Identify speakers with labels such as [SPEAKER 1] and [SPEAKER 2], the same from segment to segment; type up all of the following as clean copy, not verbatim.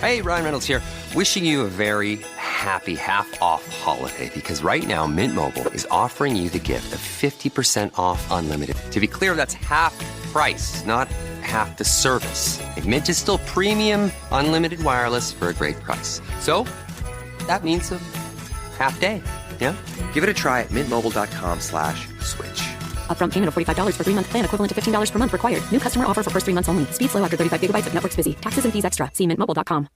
[SPEAKER 1] Hey, Ryan Reynolds here. Wishing you a very happy half-off holiday because right now Mint Mobile is offering you the gift of 50% off unlimited. To be clear, that's half price, not half the service. Like, Mint is still premium unlimited wireless for a great price. So that means a half day. Yeah? Give it a try at mintmobile.com/switch.
[SPEAKER 2] Upfront payment of $45 for 3-month plan, equivalent to $15 per month required. New customer offer for first 3 months only. Speed slow after 35 gigabytes if network's busy. Taxes and fees extra. See mintmobile.com.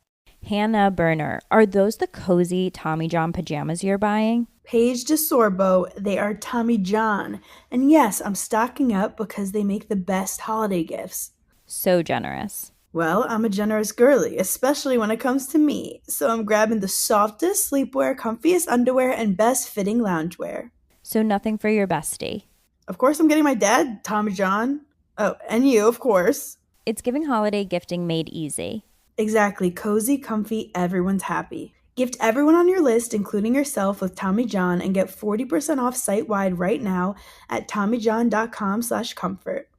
[SPEAKER 3] Hannah Burner, are those the cozy Tommy John pajamas you're buying?
[SPEAKER 4] Paige DeSorbo, they are Tommy John. And yes, I'm stocking up because they make the best holiday gifts.
[SPEAKER 3] So generous.
[SPEAKER 4] Well, I'm a generous girly, especially when it comes to me. So I'm grabbing the softest sleepwear, comfiest underwear, and best fitting loungewear.
[SPEAKER 3] So nothing for your bestie.
[SPEAKER 4] Of course, I'm getting my dad, Tommy John. Oh, and you, of course.
[SPEAKER 3] It's giving holiday gifting made easy.
[SPEAKER 4] Exactly. Cozy, comfy, everyone's happy. Gift everyone on your list, including yourself, with Tommy John and get 40% off site-wide right now at TommyJohn.com/comfort.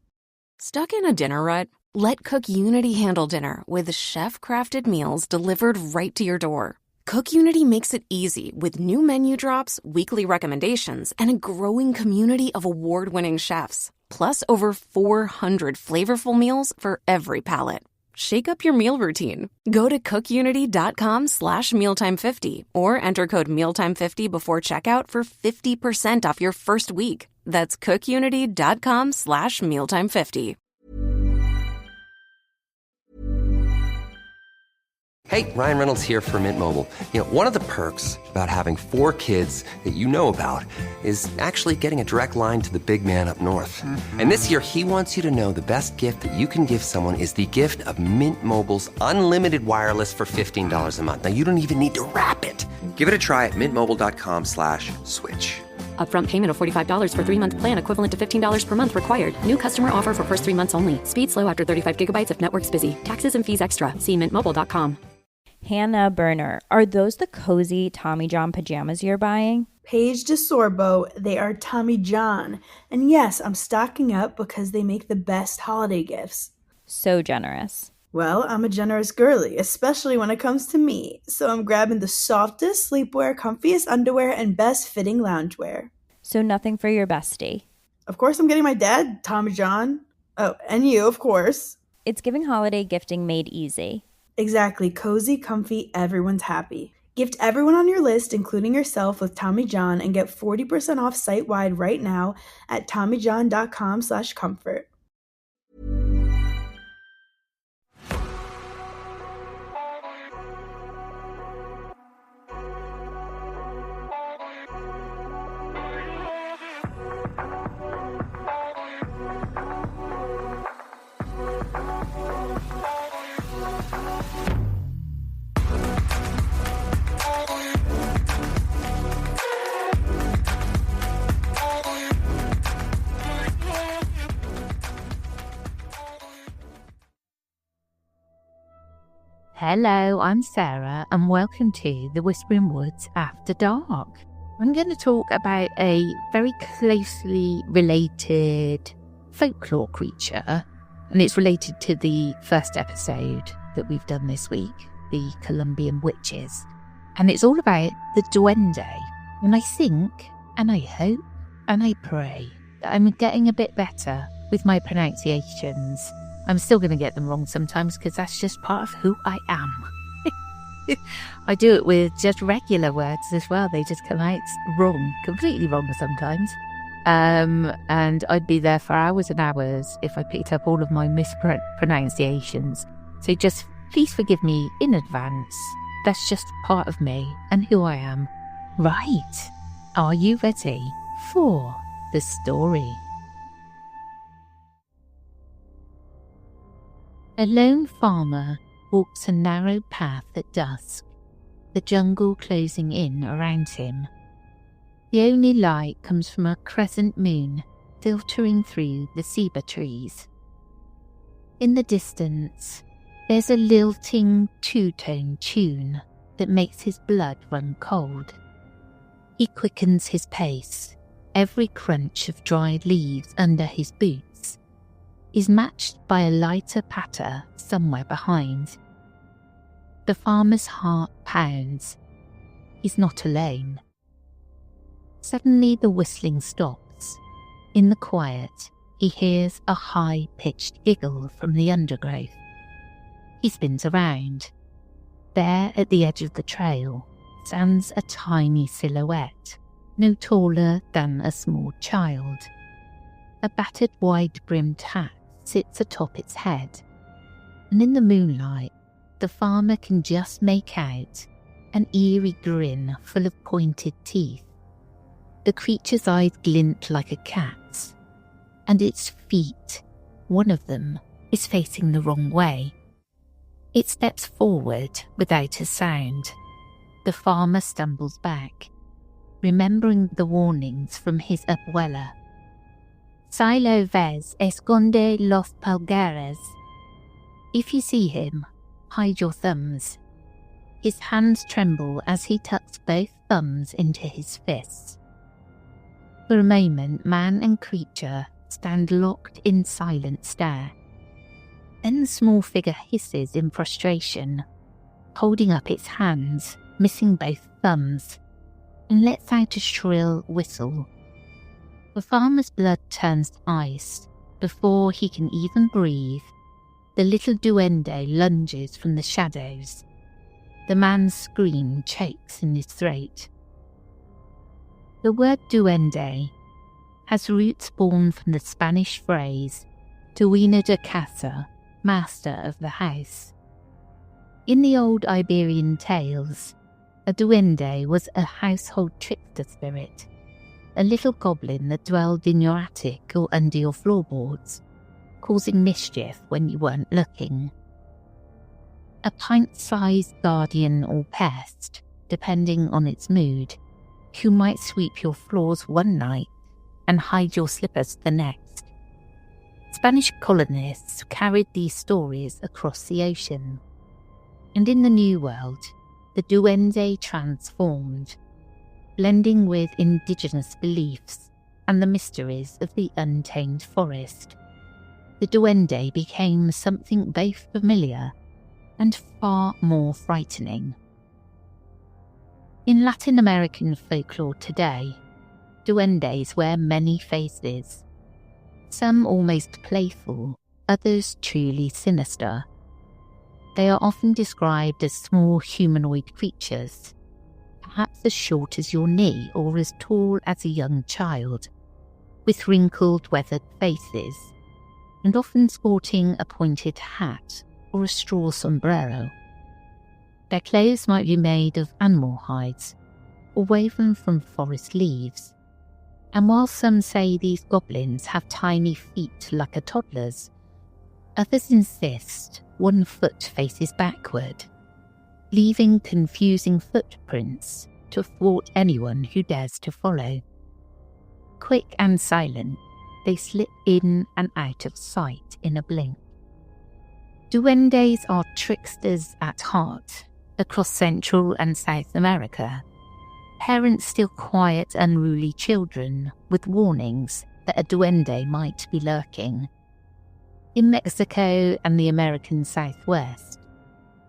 [SPEAKER 5] Stuck in a dinner rut? Let Cook Unity handle dinner with chef-crafted meals delivered right to your door. Cook Unity makes it easy with new menu drops, weekly recommendations, and a growing community of award-winning chefs. Plus over 400 flavorful meals for every palate. Shake up your meal routine. Go to cookunity.com/mealtime50 or enter code mealtime50 before checkout for 50% off your first week. That's cookunity.com/mealtime50.
[SPEAKER 1] Hey, Ryan Reynolds here for Mint Mobile. You know, one of the perks about having 4 kids that you know about is actually getting a direct line to the big man up north. And this year, he wants you to know the best gift that you can give someone is the gift of Mint Mobile's unlimited wireless for $15 a month. Now, you don't even need to wrap it. Give it a try at mintmobile.com/switch.
[SPEAKER 2] Upfront payment of $45 for 3-month plan, equivalent to $15 per month required. New customer offer for first 3 months only. Speed slow after 35 gigabytes if network's busy. Taxes and fees extra. See mintmobile.com.
[SPEAKER 3] Hannah Burner, are those the cozy Tommy John pajamas you're buying?
[SPEAKER 4] Paige DeSorbo, they are Tommy John. And yes, I'm stocking up because they make the best holiday gifts.
[SPEAKER 3] So generous.
[SPEAKER 4] Well, I'm a generous girly, especially when it comes to me. So I'm grabbing the softest sleepwear, comfiest underwear, and best fitting loungewear.
[SPEAKER 3] So nothing for your bestie.
[SPEAKER 4] Of course, I'm getting my dad, Tommy John. Oh, and you, of course.
[SPEAKER 3] It's giving holiday gifting made easy.
[SPEAKER 4] Exactly. Cozy, comfy, everyone's happy. Gift everyone on your list, including yourself, with Tommy John and get 40% off site-wide right now at TommyJohn.com/comfort.
[SPEAKER 6] Hello, I'm Sarah and welcome to the Whispering Woods After Dark. I'm going to talk about a very closely related folklore creature, and it's related to the first episode that we've done this week, the Colombian witches. And it's all about the Duende. And I think, and I hope, and I pray that I'm getting a bit better with my pronunciations. I'm still going to get them wrong sometimes because that's just part of who I am. I do it with just regular words as well. They just come out wrong, completely wrong sometimes. And I'd be there for hours and hours if I picked up all of my mispronunciations. So just please forgive me in advance. That's just part of me and who I am. Right. Are you ready for the story? A lone farmer walks a narrow path at dusk, the jungle closing in around him. The only light comes from a crescent moon filtering through the ceiba trees. In the distance, there's a lilting two-tone tune that makes his blood run cold. He quickens his pace. Every crunch of dried leaves under his boots is matched by a lighter patter somewhere behind. The farmer's heart pounds. He's not alone. Suddenly the whistling stops. In the quiet, he hears a high-pitched giggle from the undergrowth. He spins around. There at the edge of the trail stands a tiny silhouette, no taller than a small child. A battered wide-brimmed hat sits atop its head, and in the moonlight, the farmer can just make out an eerie grin full of pointed teeth. The creature's eyes glint like a cat's, and its feet, one of them, is facing the wrong way. It steps forward without a sound. The farmer stumbles back, remembering the warnings from his abuela. Si lo ves, esconde los pulgares. If you see him, hide your thumbs. His hands tremble as he tucks both thumbs into his fists. For a moment, man and creature stand locked in silent stare. Then the small figure hisses in frustration, holding up its hands, missing both thumbs, and lets out a shrill whistle. The farmer's blood turns to ice. Before he can even breathe, the little duende lunges from the shadows. The man's scream chokes in his throat. The word duende has roots born from the Spanish phrase dueño de casa, master of the house. In the old Iberian tales, a duende was a household trickster spirit, a little goblin that dwelled in your attic or under your floorboards, causing mischief when you weren't looking. A pint-sized guardian or pest, depending on its mood, who might sweep your floors one night and hide your slippers the next. Spanish colonists carried these stories across the ocean. And in the New World, the duende transformed, blending with indigenous beliefs and the mysteries of the untamed forest. The duende became something both familiar and far more frightening. In Latin American folklore today, duendes wear many faces, some almost playful, others truly sinister. They are often described as small humanoid creatures, perhaps as short as your knee or as tall as a young child, with wrinkled, weathered faces, and often sporting a pointed hat or a straw sombrero. Their clothes might be made of animal hides or woven from forest leaves. And while some say these goblins have tiny feet like a toddler's, others insist one foot faces backward, leaving confusing footprints to thwart anyone who dares to follow. Quick and silent, they slip in and out of sight in a blink. Duendes are tricksters at heart across Central and South America. Parents steal quiet, unruly children with warnings that a duende might be lurking. In Mexico and the American Southwest,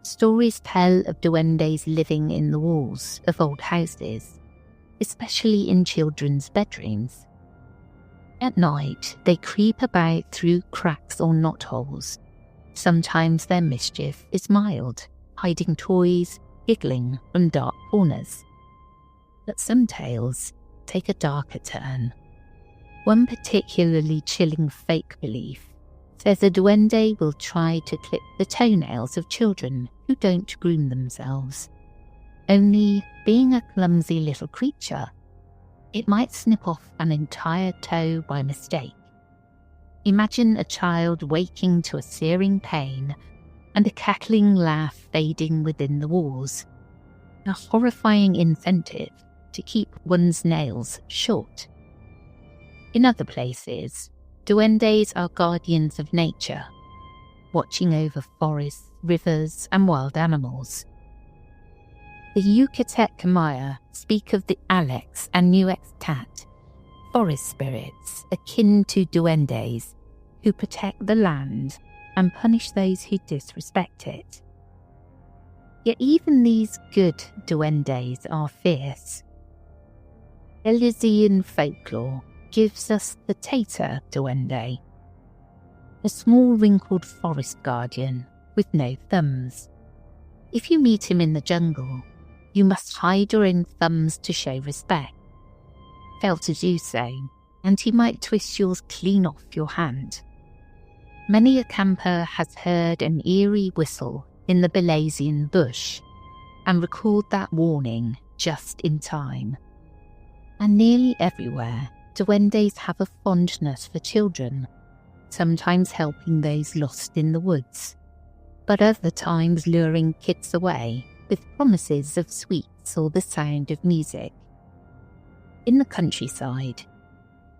[SPEAKER 6] stories tell of duendes living in the walls of old houses, especially in children's bedrooms. At night, they creep about through cracks or knotholes. Sometimes their mischief is mild, hiding toys, giggling from dark corners. But some tales take a darker turn. One particularly chilling fake belief says a duende will try to clip the toenails of children who don't groom themselves. Only, being a clumsy little creature, it might snip off an entire toe by mistake. Imagine a child waking to a searing pain and a cackling laugh fading within the walls. A horrifying incentive to keep one's nails short. In other places, duendes are guardians of nature, watching over forests, rivers, and wild animals. The Yucatec Maya speak of the Alex and Nuextat, forest spirits akin to duendes who protect the land and punish those who disrespect it. Yet even these good duendes are fierce. Elysian folklore gives us the tater duende, a small wrinkled forest guardian with no thumbs. If you meet him in the jungle, you must hide your own thumbs to show respect. Fail to do so, and he might twist yours clean off your hand. Many a camper has heard an eerie whistle in the Belizean bush and recalled that warning just in time. And nearly everywhere, duendes have a fondness for children, sometimes helping those lost in the woods, but other times luring kids away with promises of sweets or the sound of music. In the countryside,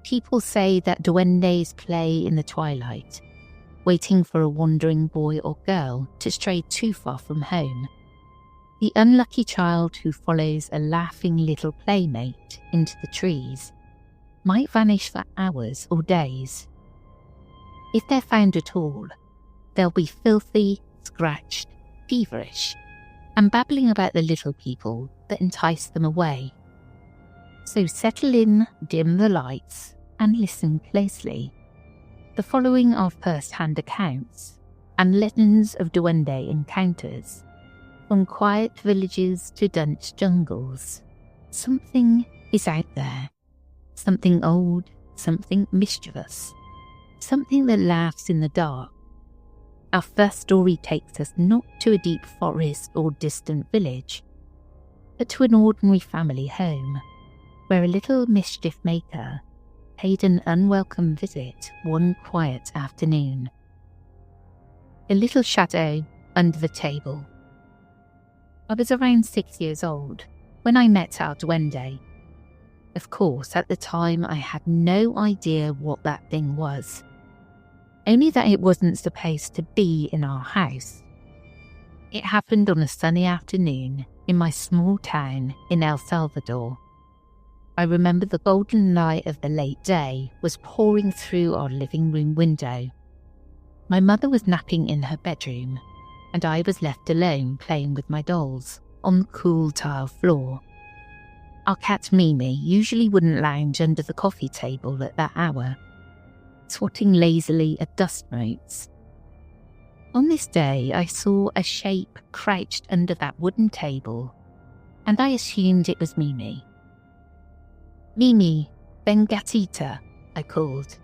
[SPEAKER 6] people say that duendes play in the twilight, waiting for a wandering boy or girl to stray too far from home. The unlucky child who follows a laughing little playmate into the trees might vanish for hours or days. If they're found at all, they'll be filthy, scratched, feverish, and babbling about the little people that entice them away. So settle in, dim the lights, and listen closely. The following are first-hand accounts and legends of duende encounters, from quiet villages to dense jungles. Something is out there. Something old, something mischievous, something that laughs in the dark. Our first story takes us not to a deep forest or distant village, but to an ordinary family home, where a little mischief maker paid an unwelcome visit one quiet afternoon. A little shadow under the table. I was around 6 years old when I met our duende. Of course, at the time I had no idea what that thing was, only that it wasn't supposed to be in our house. It happened on a sunny afternoon in my small town in El Salvador. I remember the golden light of the late day was pouring through our living room window. My mother was napping in her bedroom, and I was left alone playing with my dolls on the cool tile floor. Our cat Mimi usually wouldn't lounge under the coffee table at that hour, swatting lazily at dust motes. On this day, I saw a shape crouched under that wooden table, and I assumed it was Mimi. "Mimi, ven gatita," I called,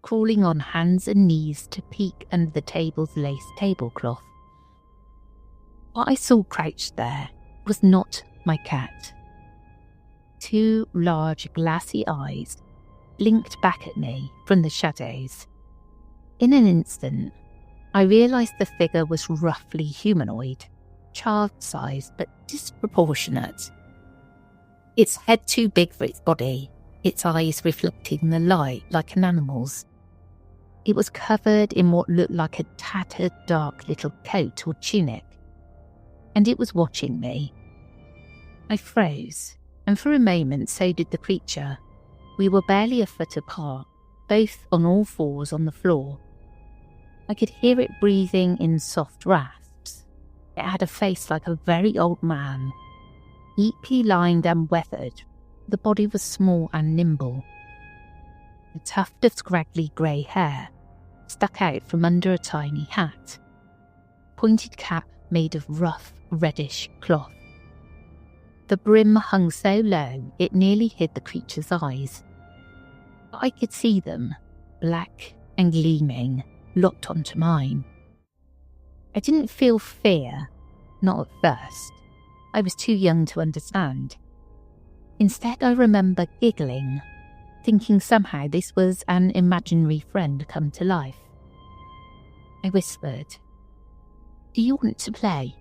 [SPEAKER 6] crawling on hands and knees to peek under the table's lace tablecloth. What I saw crouched there was not my cat. Two large glassy eyes blinked back at me from the shadows. In an instant, I realised the figure was roughly humanoid, child-sized but disproportionate. Its head too big for its body, its eyes reflecting the light like an animal's. It was covered in what looked like a tattered dark little coat or tunic, and it was watching me. I froze, and for a moment so did the creature. We were barely a foot apart, both on all fours on the floor. I could hear it breathing in soft rasps. It had a face like a very old man, neatly lined and weathered. The body was small and nimble. A tuft of scraggly grey hair stuck out from under a tiny hat, pointed cap made of rough reddish cloth. The brim hung so low it nearly hid the creature's eyes. But I could see them, black and gleaming, locked onto mine. I didn't feel fear, not at first. I was too young to understand. Instead, I remember giggling, thinking somehow this was an imaginary friend come to life. I whispered, "Do you want to play?"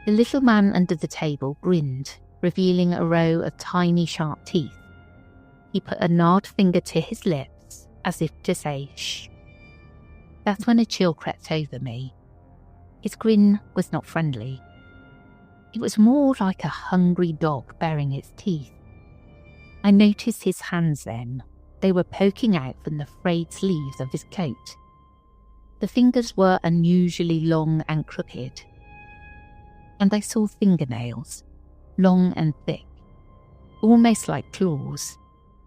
[SPEAKER 6] The little man under the table grinned, revealing a row of tiny sharp teeth. He put a gnarled finger to his lips, as if to say, "Shh." That's when a chill crept over me. His grin was not friendly. It was more like a hungry dog baring its teeth. I noticed his hands then. They were poking out from the frayed sleeves of his coat. The fingers were unusually long and crooked. and I saw fingernails, long and thick, almost like claws,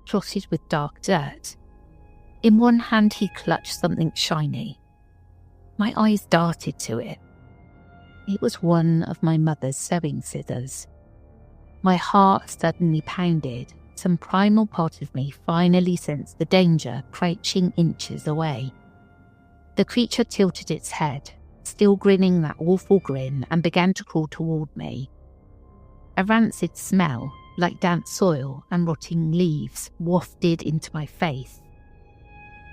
[SPEAKER 6] clotted with dark dirt. In one hand he clutched something shiny. My eyes darted to it. It was one of my mother's sewing scissors. My heart suddenly pounded. Some primal part of me finally sensed the danger crouching inches away. The creature tilted its head, still grinning that awful grin, and began to crawl toward me. A rancid smell, like damp soil and rotting leaves, wafted into my face.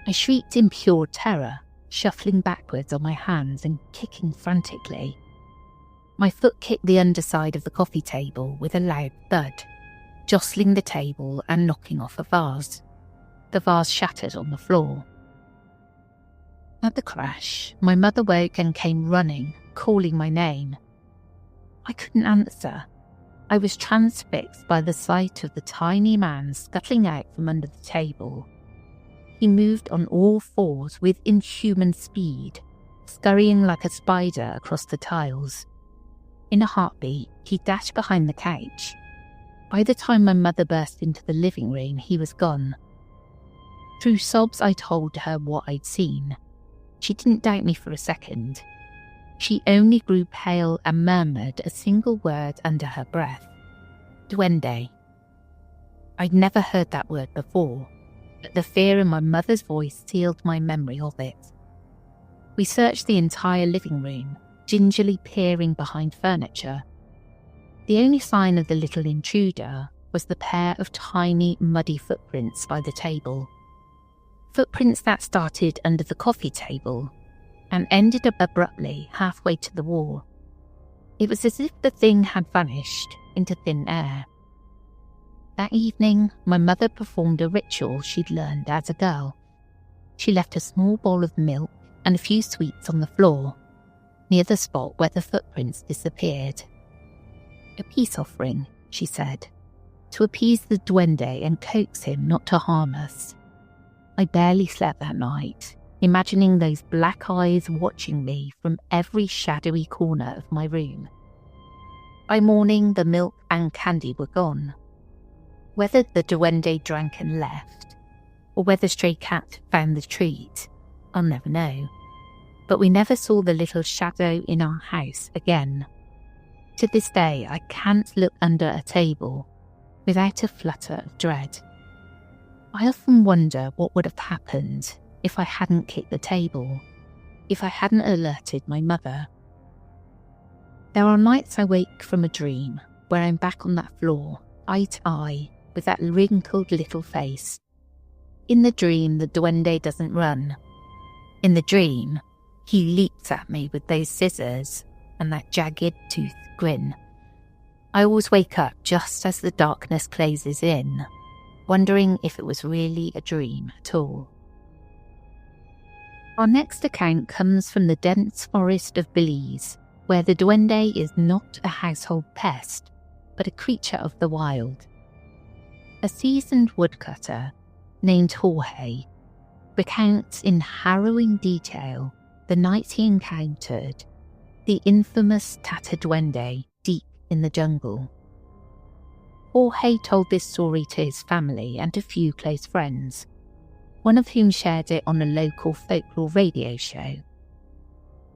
[SPEAKER 6] I shrieked in pure terror, shuffling backwards on my hands and kicking frantically. My foot kicked the underside of the coffee table with a loud thud, jostling the table and knocking off a vase. The vase shattered on the floor. At the crash, my mother woke and came running, calling my name. I couldn't answer. I was transfixed by the sight of the tiny man scuttling out from under the table. He moved on all fours with inhuman speed, scurrying like a spider across the tiles. In a heartbeat, he dashed behind the couch. By the time my mother burst into the living room, he was gone. Through sobs, I told her what I'd seen. She didn't doubt me for a second. She only grew pale and murmured a single word under her breath. Duende. I'd never heard that word before, but the fear in my mother's voice sealed my memory of it. We searched the entire living room, gingerly peering behind furniture. The only sign of the little intruder was the pair of tiny, muddy footprints by the table. Footprints that started under the coffee table and ended up abruptly halfway to the wall. It was as if the thing had vanished into thin air. That evening, my mother performed a ritual she'd learned as a girl. She left a small bowl of milk and a few sweets on the floor, near the spot where the footprints disappeared. A peace offering, she said, to appease the duende and coax him not to harm us. I barely slept that night, imagining those black eyes watching me from every shadowy corner of my room. By morning, the milk and candy were gone. Whether the duende drank and left, or whether Stray Cat found the treat, I'll never know. But we never saw the little shadow in our house again. To this day, I can't look under a table without a flutter of dread. I often wonder what would have happened if I hadn't kicked the table, if I hadn't alerted my mother. There are nights I wake from a dream where I'm back on that floor, eye to eye, with that wrinkled little face. In the dream, the duende doesn't run. In the dream, he leaps at me with those scissors and that jagged toothed grin. I always wake up just as the darkness closes in, wondering if it was really a dream at all. Our next account comes from the dense forest of Belize, where the duende is not a household pest, but a creature of the wild. A seasoned woodcutter named Jorge recounts in harrowing detail the night he encountered the infamous Tata Duende deep in the jungle. Jorge told this story to his family and a few close friends, one of whom shared it on a local folklore radio show.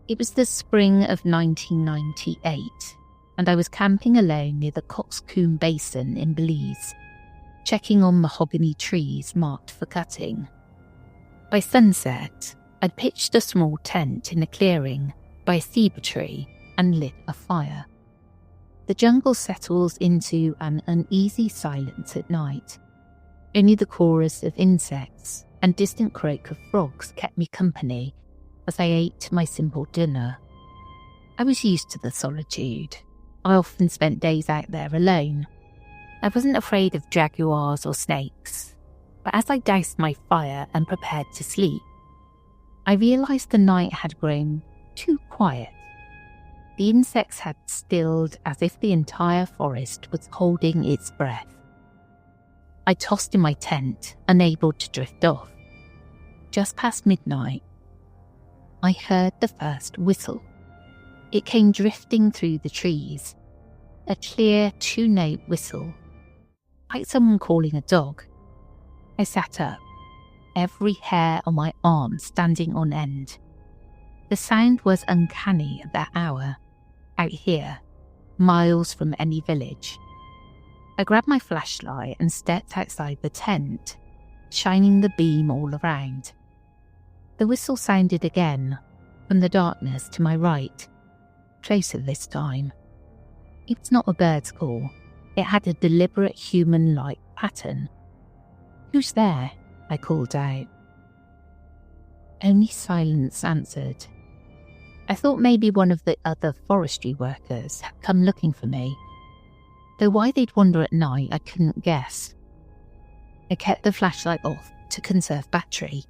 [SPEAKER 6] It was the spring of 1998, and I was camping alone near the Coxcomb Basin in Belize, checking on mahogany trees marked for cutting. By sunset, I'd pitched a small tent in a clearing by a ceiba tree and lit a fire. The jungle settles into an uneasy silence at night. Only the chorus of insects and distant croak of frogs kept me company as I ate my simple dinner. I was used to the solitude. I often spent days out there alone. I wasn't afraid of jaguars or snakes, but as I doused my fire and prepared to sleep, I realised the night had grown too quiet. The insects had stilled as if the entire forest was holding its breath. I tossed in my tent, unable to drift off. Just past midnight, I heard the first whistle. It came drifting through the trees, a clear 2-note whistle, like someone calling a dog. I sat up, every hair on my arm standing on end. The sound was uncanny at that hour, out here, miles from any village. I grabbed my flashlight and stepped outside the tent, shining the beam all around. The whistle sounded again, from the darkness to my right, closer this time. It was not a bird's call. It had a deliberate human-like pattern. "Who's there?" I called out. Only silence answered. I thought maybe one of the other forestry workers had come looking for me, though why they'd wander at night I couldn't guess. I kept the flashlight off to conserve battery,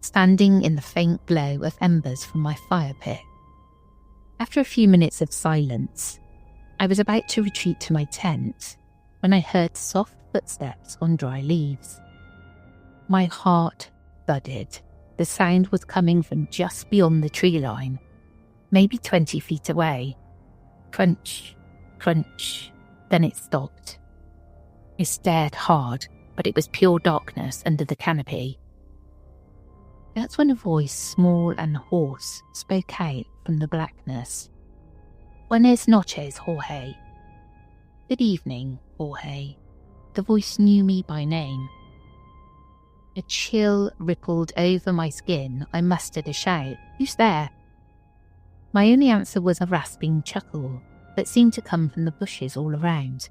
[SPEAKER 6] standing in the faint glow of embers from my fire pit. After a few minutes of silence, I was about to retreat to my tent when I heard soft footsteps on dry leaves. My heart thudded. The sound was coming from just beyond the tree line, maybe 20 feet away. Crunch, crunch, then it stopped. I stared hard, but it was pure darkness under the canopy. That's when a voice, small and hoarse, spoke out from the blackness. "Buenas noches, Jorge." "Good evening, Jorge." The voice knew me by name. A chill rippled over my skin. I mustered a shout. "Who's there?" My only answer was a rasping chuckle that seemed to come from the bushes all around.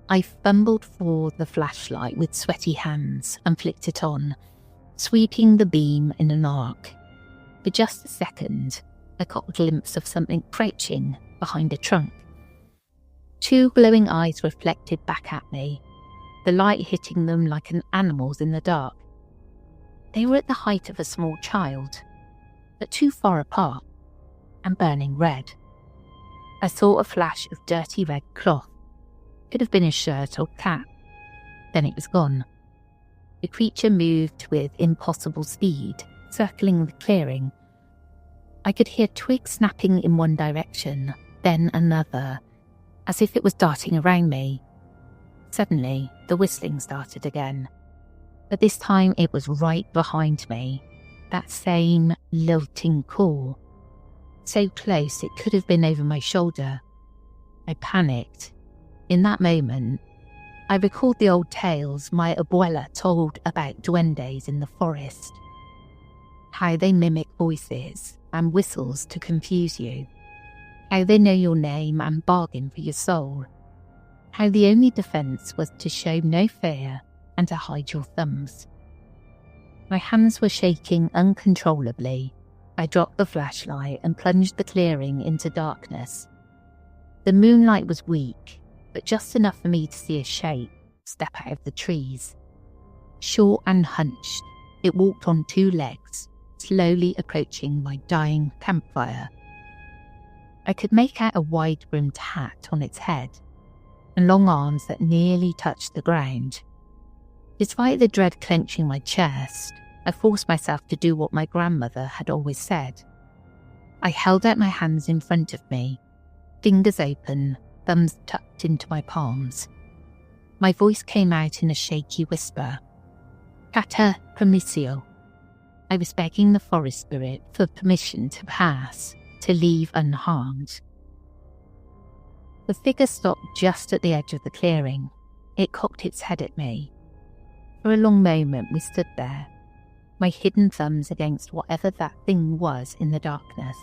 [SPEAKER 6] I fumbled for the flashlight with sweaty hands and flicked it on, sweeping the beam in an arc. For just a second, I caught a glimpse of something crouching behind a trunk. 2 glowing eyes reflected back at me, the light hitting them like an animal's in the dark. They were at the height of a small child, but too far apart, and burning red. I saw a flash of dirty red cloth. Could have been a shirt or cap. Then it was gone. The creature moved with impossible speed, circling the clearing. I could hear twigs snapping in one direction, then another, as if it was darting around me. Suddenly, the whistling started again. But this time it was right behind me, that same lilting call. So close it could have been over my shoulder. I panicked. In that moment, I recalled the old tales my abuela told about duendes in the forest. How they mimic voices and whistles to confuse you. How they know your name and bargain for your soul. How the only defence was to show no fear and to hide your thumbs. My hands were shaking uncontrollably. I dropped the flashlight and plunged the clearing into darkness. The moonlight was weak, but just enough for me to see a shape step out of the trees. Short and hunched, it walked on 2 legs, slowly approaching my dying campfire. I could make out a wide-brimmed hat on its head, and long arms that nearly touched the ground. Despite the dread clenching my chest, I forced myself to do what my grandmother had always said. I held out my hands in front of me, fingers open, thumbs tucked into my palms. My voice came out in a shaky whisper. "Cata permissio." I was begging the forest spirit for permission to pass, to leave unharmed. The figure stopped just at the edge of the clearing. It cocked its head at me. For a long moment we stood there, my hidden thumbs against whatever that thing was in the darkness.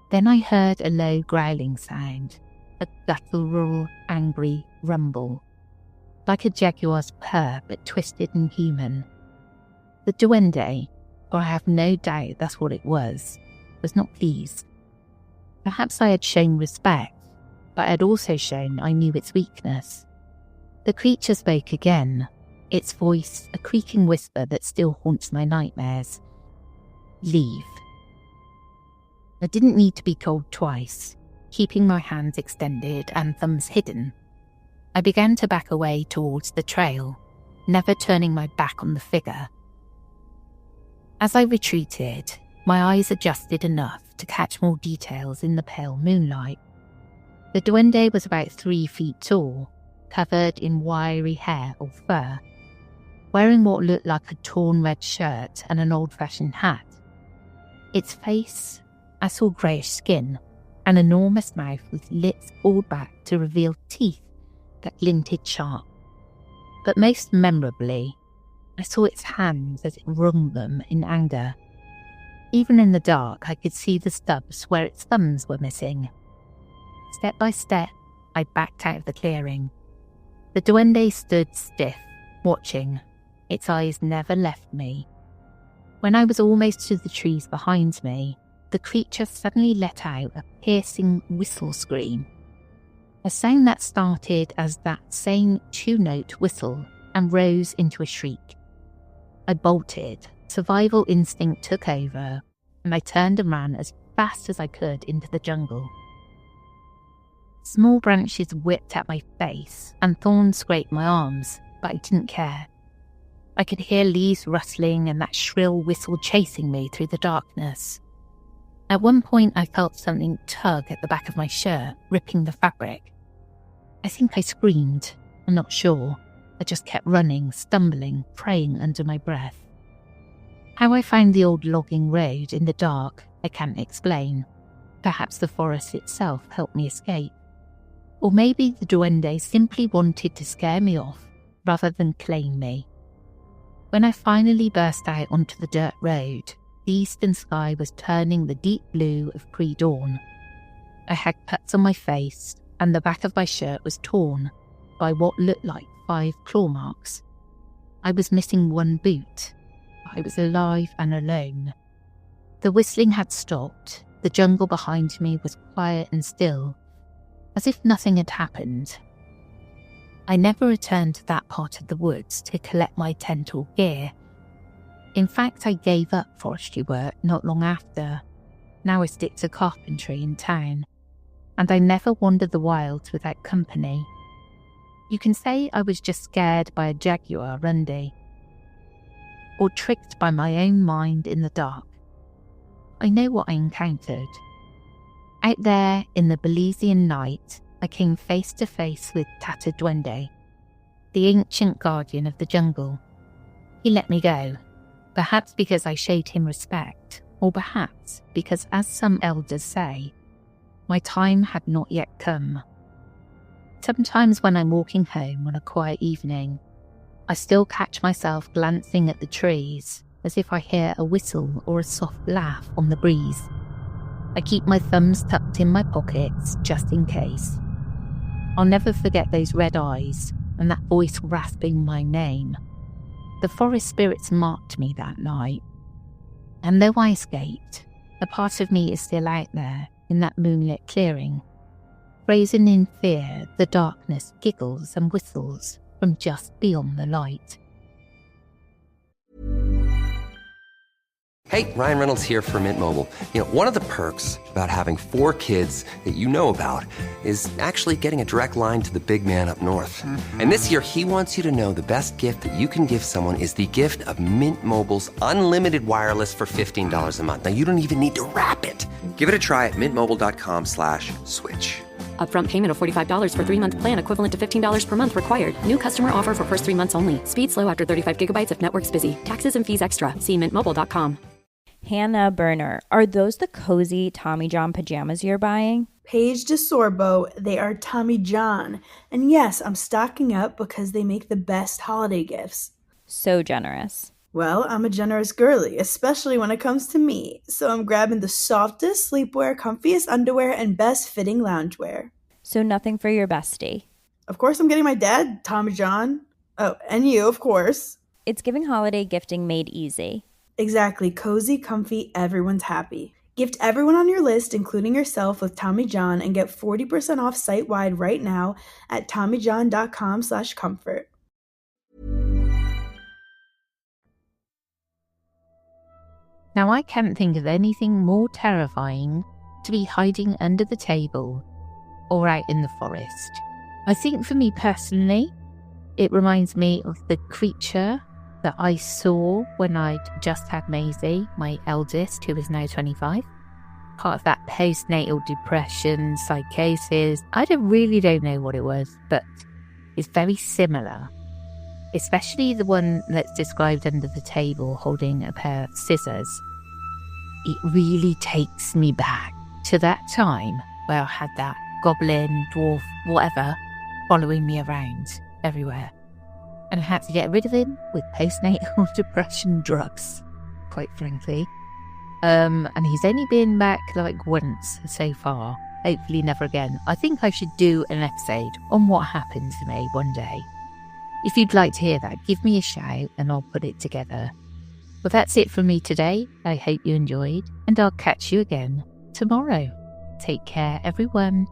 [SPEAKER 6] Then I heard a low growling sound, a guttural, angry rumble, like a jaguar's purr but twisted and human. The duende, for I have no doubt that's what it was not pleased. Perhaps I had shown respect, but I had also shown I knew its weakness. The creature spoke again, its voice a creaking whisper that still haunts my nightmares. "Leave." I didn't need to be told twice, keeping my hands extended and thumbs hidden. I began to back away towards the trail, never turning my back on the figure. As I retreated, My eyes adjusted enough to catch more details in the pale moonlight. The Duende was about 3 feet tall, covered in wiry hair or fur, wearing what looked like a torn red shirt and an old-fashioned hat. Its face, I saw greyish skin, an enormous mouth with lips pulled back to reveal teeth that glinted sharp. But most memorably, I saw its hands as it wrung them in anger. Even in the dark, I could see the stubs where its thumbs were missing. Step by step, I backed out of the clearing. The Duende stood stiff, watching. Its eyes never left me. When I was almost to the trees behind me, the creature suddenly let out a piercing whistle scream. A sound that started as that same 2-note whistle and rose into a shriek. I bolted. Survival instinct took over, and I turned and ran as fast as I could into the jungle. Small branches whipped at my face, and thorns scraped my arms, but I didn't care. I could hear leaves rustling and that shrill whistle chasing me through the darkness. At one point, I felt something tug at the back of my shirt, ripping the fabric. I think I screamed. I'm not sure. I just kept running, stumbling, praying under my breath. How I found the old logging road in the dark, I can't explain. Perhaps the forest itself helped me escape. Or maybe the Duende simply wanted to scare me off rather than claim me. When I finally burst out onto the dirt road, the eastern sky was turning the deep blue of pre-dawn. I had cuts on my face, and the back of my shirt was torn by what looked like 5 claw marks. I was missing one boot. I was alive and alone. The whistling had stopped. The jungle behind me was quiet and still, as if nothing had happened. I never returned to that part of the woods to collect my tent or gear. In fact, I gave up forestry work not long after. Now I stick to carpentry in town, and I never wandered the wilds without company. You can say I was just scared by a jaguar one day, or tricked by my own mind in the dark. I know what I encountered. Out there in the Belizean night, I came face to face with Tattered Duende, the ancient guardian of the jungle. He let me go, perhaps because I showed him respect, or perhaps because, as some elders say, my time had not yet come. Sometimes when I'm walking home on a quiet evening, I still catch myself glancing at the trees as if I hear a whistle or a soft laugh on the breeze. I keep my thumbs tucked in my pockets just in case. I'll never forget those red eyes and that voice rasping my name. The forest spirits marked me that night. And though I escaped, a part of me is still out there in that moonlit clearing. Frozen in fear, the darkness giggles and whistles from just beyond the light.
[SPEAKER 1] Hey, Ryan Reynolds here for Mint Mobile. You know, one of the perks about having 4 kids that you know about is actually getting a direct line to the big man up north. And this year, he wants you to know the best gift that you can give someone is the gift of Mint Mobile's unlimited wireless for $15 a month. Now, you don't even need to wrap it. Give it a try at mintmobile.com/switch.
[SPEAKER 2] Upfront payment of $45 for 3-month plan equivalent to $15 per month required. New customer offer for first 3 months only. Speed slow after 35 gigabytes if network's busy. Taxes and fees extra. See mintmobile.com.
[SPEAKER 3] Hannah Burner, are those the cozy Tommy John pajamas you're buying?
[SPEAKER 4] Paige DeSorbo, they are Tommy John. And yes, I'm stocking up because they make the best holiday gifts.
[SPEAKER 3] So generous.
[SPEAKER 4] Well, I'm a generous girly, especially when it comes to me. So I'm grabbing the softest sleepwear, comfiest underwear, and best fitting loungewear.
[SPEAKER 3] So nothing for your bestie.
[SPEAKER 4] Of course, I'm getting my dad, Tommy John. Oh, and you, of course.
[SPEAKER 3] It's giving holiday gifting made easy.
[SPEAKER 4] Exactly. Cozy, comfy, everyone's happy. Gift everyone on your list, including yourself, with Tommy John and get 40% off site-wide right now at TommyJohn.com/comfort.
[SPEAKER 6] Now, I can't think of anything more terrifying to be hiding under the table or out in the forest. I think for me personally, it reminds me of the creature that I saw when I'd just had Maisie, my eldest, who is now 25. Part of that postnatal depression, psychosis. Really don't know what it was, but it's very similar. Especially the one that's described under the table holding a pair of scissors. It really takes me back to that time where I had that goblin, dwarf, whatever, following me around everywhere. And I had to get rid of him with postnatal depression drugs, quite frankly. And he's only been back like once so far. Hopefully never again. I think I should do an episode on what happened to me one day. If you'd like to hear that, give me a shout and I'll put it together. Well, that's it from me today. I hope you enjoyed, and I'll catch you again tomorrow. Take care, everyone.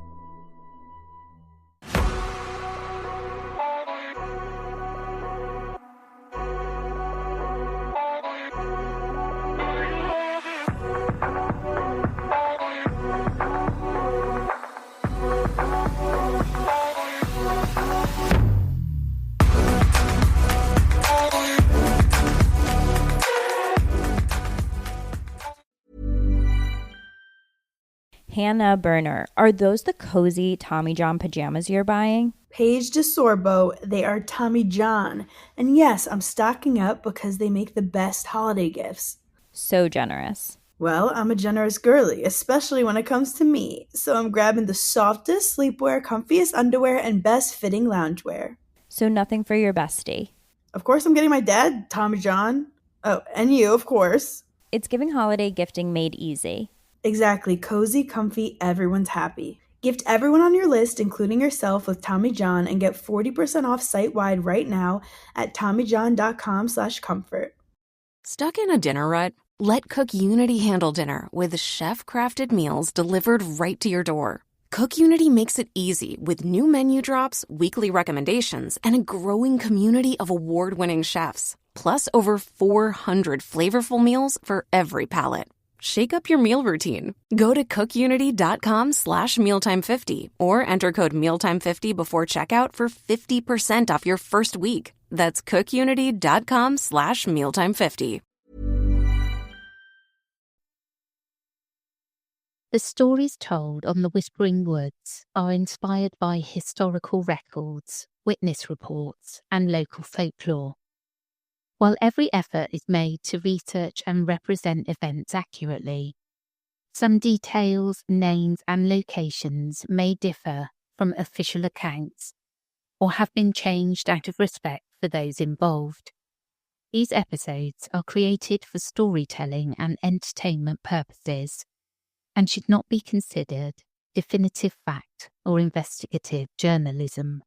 [SPEAKER 3] Hannah Burner, are those the cozy Tommy John pajamas you're buying?
[SPEAKER 4] Paige DeSorbo, they are Tommy John. And yes, I'm stocking up because they make the best holiday gifts.
[SPEAKER 3] So generous.
[SPEAKER 4] Well, I'm a generous girly, especially when it comes to me. So I'm grabbing the softest sleepwear, comfiest underwear, and best fitting loungewear.
[SPEAKER 3] So nothing for your bestie.
[SPEAKER 4] Of course, I'm getting my dad, Tommy John. Oh, and you, of course.
[SPEAKER 3] It's giving holiday gifting made easy.
[SPEAKER 4] Exactly. Cozy, comfy, everyone's happy. Gift everyone on your list, including yourself, with Tommy John and get 40% off site-wide right now at TommyJohn.com/comfort.
[SPEAKER 5] Stuck in a dinner rut? Let Cook Unity handle dinner with chef-crafted meals delivered right to your door. Cook Unity makes it easy with new menu drops, weekly recommendations, and a growing community of award-winning chefs. Plus, over 400 flavorful meals for every palate. Shake up your meal routine. Go to cookunity.com/mealtime50 or enter code mealtime50 before checkout for 50% off your first week. That's cookunity.com/mealtime50.
[SPEAKER 6] The stories told on the Whispering Woods are inspired by historical records, witness reports, and local folklore. While every effort is made to research and represent events accurately, some details, names, and locations may differ from official accounts or have been changed out of respect for those involved. These episodes are created for storytelling and entertainment purposes and should not be considered definitive fact or investigative journalism.